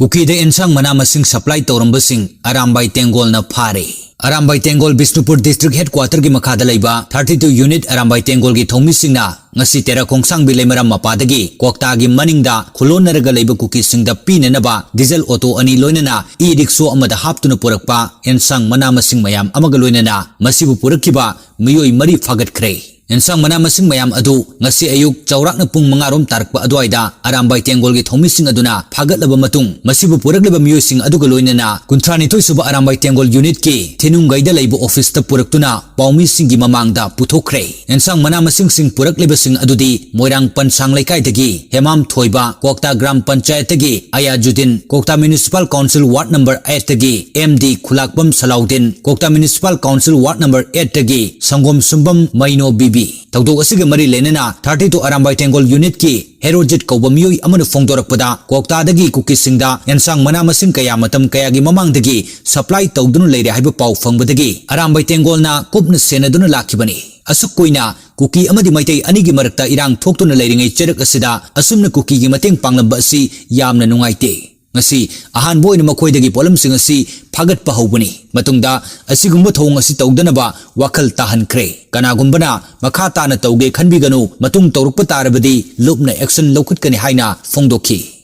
Kuki de ensang manamasing supply tourambasing Arambai Tenggolna phare. Arambai Tenggol Bishnupur District Headquarter gi makhada laiba 32 unit Arambai Tenggol gi thomisingna ngasi tera khongsang bi leimaram mapadagi kokta gi maningda khulonaraga leiba Kuki singda pinenaba diesel auto ani loinana e-rickshaw amada haptuna purakpa ensang manamasing mayam amaga loinana masibu purakkiba miyoi mari fagatkhre. ensang manamasing mayam adu ngasi ayuk chaurakna pung mangarom tarakpa adwaida Arambai Tenggol gi thomising aduna phagatlaba matung masibu purakleba miyosing aduga loinana 32 suba Arambai Tenggol unit ki thenunggaida leiba office ta puraktuna paumi singi mamangda puthokre. ensang manamasing sing purakleba sing adudi moirang pansang laikai dagi hemam thoiba kokta gram panchayat dagi ayajudin kokta municipal council ward number 8 dagi md khulakbam salaudin kokta municipal council ward number 8 dagi sangom sumbam maino bibi Tawdog asige mari lenena 32 Arambai Tenggol unit ki herojit kauba miyoi amana fongdorakpada kokta dagi Kuki singda ensang manamasing kaya matam kaya gi mamang dagi supply tawdunu leire haiba pau fangbadagi Arambai Tenggolna kupna senaduna lakibani. Asuk koina Kuki amadi maitai anigi marakta irang thoktuna leiringai cherak asida asumna Kuki gi mateng panglamba asi yamna nungaite. ngasi ahan boina makoidagi polam sing asi phagat pa hobani matungda asigumba thong asi tawdanaba wakhal tahankre kanagumbana makha tana tawge khanbiganu matung tawrukpa tarabadi lupna action lokhutkani haina fongdokhi.